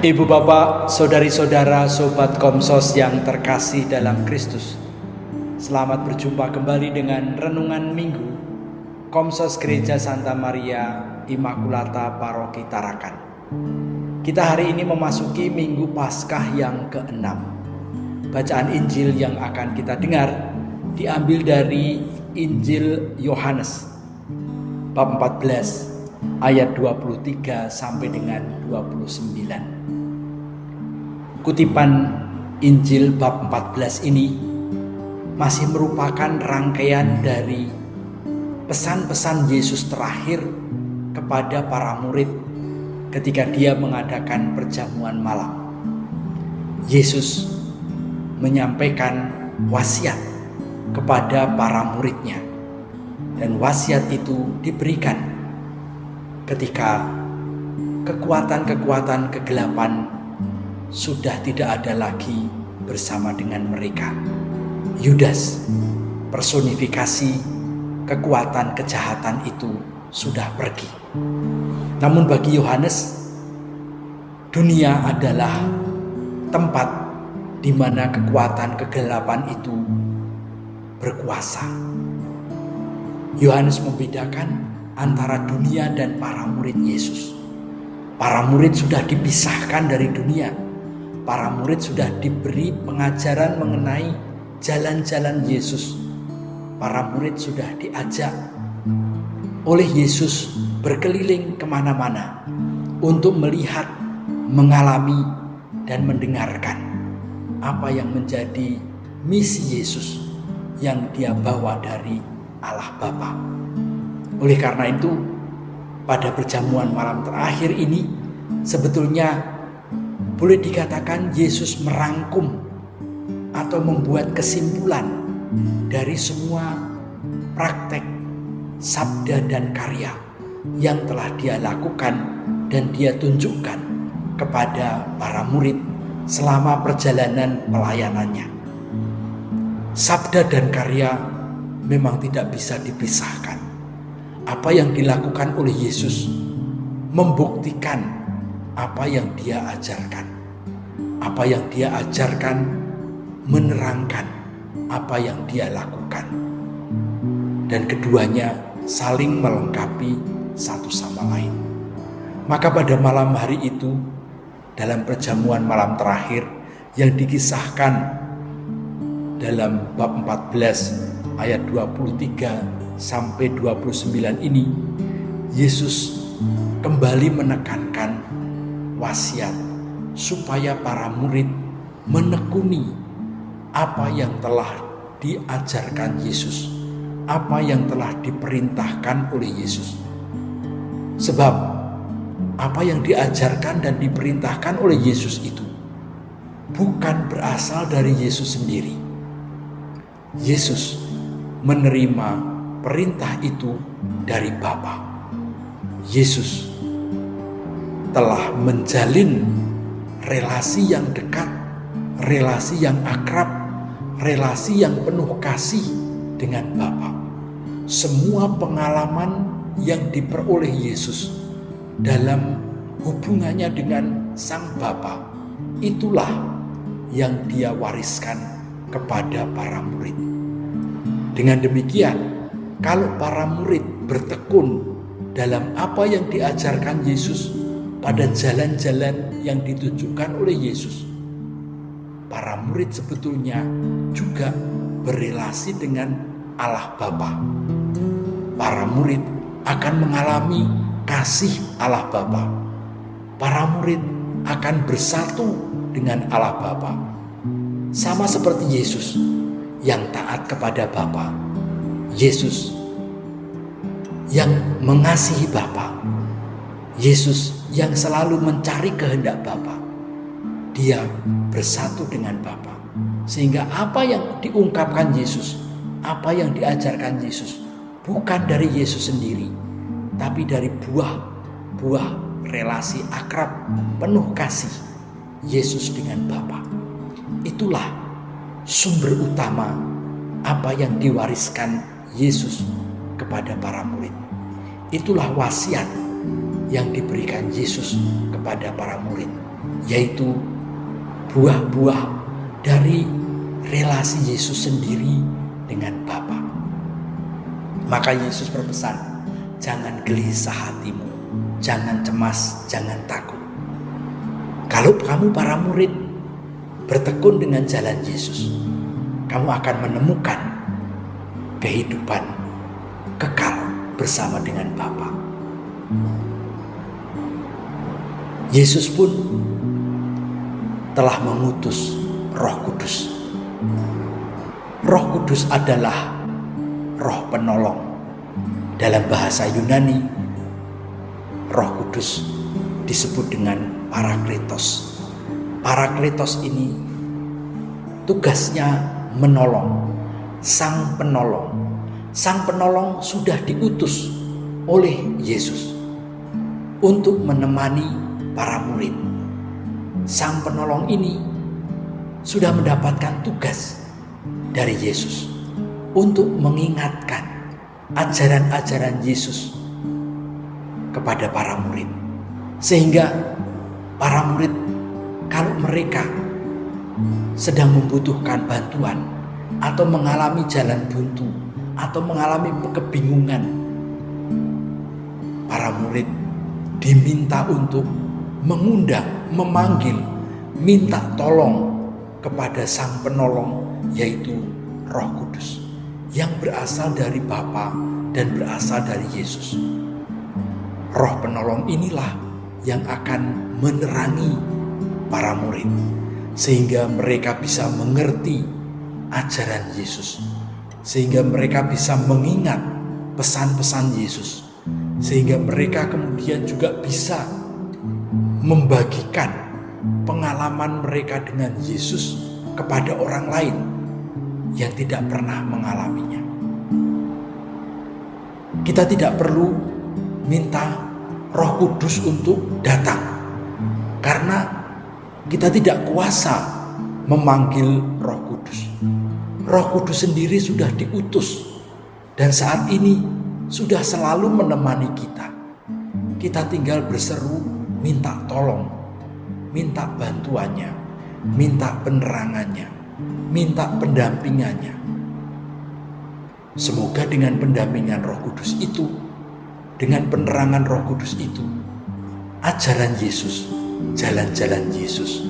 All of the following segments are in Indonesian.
Ibu bapak, saudari-saudara, sobat Komsos yang terkasih dalam Kristus, selamat berjumpa kembali dengan Renungan Minggu Komsos Gereja Santa Maria Immaculata Paroki Tarakan. Kita hari ini memasuki Minggu Paskah yang ke-6. Bacaan Injil yang akan kita dengar diambil dari Injil Yohanes bab 14 ayat 23 sampai dengan 29. Kutipan Injil bab 14 ini masih merupakan rangkaian dari pesan-pesan Yesus terakhir kepada para murid ketika dia mengadakan perjamuan malam. Yesus menyampaikan wasiat kepada para muridnya, dan wasiat itu diberikan ketika kekuatan-kekuatan kegelapan sudah tidak ada lagi bersama dengan mereka. Yudas, personifikasi kekuatan kejahatan itu, sudah pergi. Namun bagi Yohanes, dunia adalah tempat di mana kekuatan kegelapan itu berkuasa. Yohanes membedakan antara dunia dan para murid Yesus. Para murid sudah dipisahkan dari dunia. Para murid sudah diberi pengajaran mengenai jalan-jalan Yesus. Para murid sudah diajak oleh Yesus berkeliling kemana-mana untuk melihat, mengalami, dan mendengarkan apa yang menjadi misi Yesus yang dia bawa dari Allah Bapa. Oleh karena itu, pada perjamuan malam terakhir ini sebetulnya boleh dikatakan Yesus merangkum atau membuat kesimpulan dari semua praktek, sabda dan karya yang telah dia lakukan dan dia tunjukkan kepada para murid selama perjalanan pelayanannya. Sabda dan karya memang tidak bisa dipisahkan. Apa yang dilakukan oleh Yesus membuktikan apa yang dia ajarkan. Apa yang dia ajarkan menerangkan apa yang dia lakukan. Dan keduanya saling melengkapi satu sama lain. Maka pada malam hari itu, dalam perjamuan malam terakhir yang dikisahkan dalam bab 14 ayat 23 sampai 29 ini, Yesus kembali menekankan wasiat supaya para murid menekuni apa yang telah diajarkan Yesus, apa yang telah diperintahkan oleh Yesus. Sebab apa yang diajarkan dan diperintahkan oleh Yesus itu bukan berasal dari Yesus sendiri. Yesus menerima perintah itu dari Bapa. Yesus telah menjalin relasi yang dekat, relasi yang akrab, relasi yang penuh kasih dengan Bapa. Semua pengalaman yang diperoleh Yesus dalam hubungannya dengan Sang Bapa, itulah yang dia wariskan kepada para murid. Dengan demikian, kalau para murid bertekun dalam apa yang diajarkan Yesus pada jalan-jalan yang ditunjukkan oleh Yesus, para murid sebetulnya juga berelasi dengan Allah Bapa. Para murid akan mengalami kasih Allah Bapa. Para murid akan bersatu dengan Allah Bapa. Sama seperti Yesus yang taat kepada Bapa. Yesus yang mengasihi Bapa. Yesus yang selalu mencari kehendak Bapa. Dia bersatu dengan Bapa. Sehingga apa yang diungkapkan Yesus, apa yang diajarkan Yesus, bukan dari Yesus sendiri, tapi dari buah relasi akrab penuh kasih Yesus dengan Bapa. Itulah sumber utama apa yang diwariskan Yesus kepada para murid. Itulah wasiat yang diberikan Yesus kepada para murid. yaitu buah-buah dari relasi Yesus sendiri dengan Bapa. Maka Yesus berpesan, jangan gelisah hatimu, jangan cemas, jangan takut. Kalau kamu para murid bertekun dengan jalan Yesus, kamu akan menemukan kehidupan kekal bersama dengan Bapa. Yesus pun telah mengutus Roh Kudus. Roh Kudus adalah Roh penolong. Dalam bahasa Yunani, Roh Kudus disebut dengan Parakletos. Parakletos ini tugasnya menolong, sang penolong. Sang penolong sudah diutus oleh Yesus untuk menemani para murid. Sang penolong ini sudah mendapatkan tugas dari Yesus untuk mengingatkan ajaran-ajaran Yesus kepada para murid. Sehingga para murid, kalau mereka sedang membutuhkan bantuan atau mengalami jalan buntu atau mengalami kebingungan, para murid diminta untuk mengundang, memanggil, minta tolong kepada sang penolong, yaitu Roh Kudus yang berasal dari Bapa dan berasal dari Yesus. Roh penolong inilah yang akan menerangi para murid sehingga mereka bisa mengerti ajaran Yesus, sehingga mereka bisa mengingat pesan-pesan Yesus, sehingga mereka kemudian juga bisa membagikan pengalaman mereka dengan Yesus kepada orang lain yang tidak pernah mengalaminya. Kita tidak perlu minta Roh Kudus untuk datang, karena kita tidak kuasa memanggil Roh Kudus. Roh Kudus sendiri sudah diutus dan saat ini sudah selalu menemani kita. Kita tinggal berseru, minta tolong, minta bantuannya, minta penerangannya, minta pendampingannya. Semoga dengan pendampingan Roh Kudus itu, dengan penerangan Roh Kudus itu, ajaran Yesus, jalan-jalan Yesus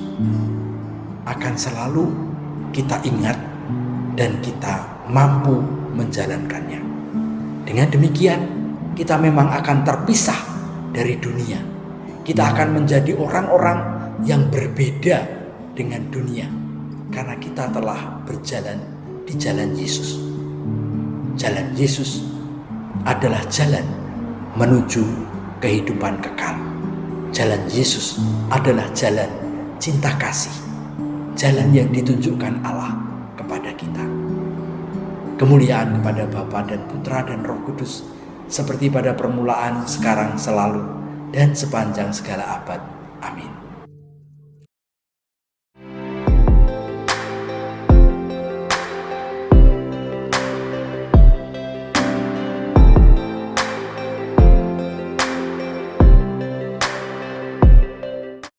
akan selalu kita ingat dan kita mampu menjalankannya. Dengan demikian, kita memang akan terpisah dari dunia. Kita akan menjadi orang-orang yang berbeda dengan dunia karena kita telah berjalan di jalan Yesus. Jalan Yesus adalah jalan menuju kehidupan kekal. Jalan Yesus adalah jalan cinta kasih, jalan yang ditunjukkan Allah kepada kita. Kemuliaan kepada Bapa dan Putra dan Roh Kudus, seperti pada permulaan, sekarang, selalu, dan sepanjang segala abad. Amin.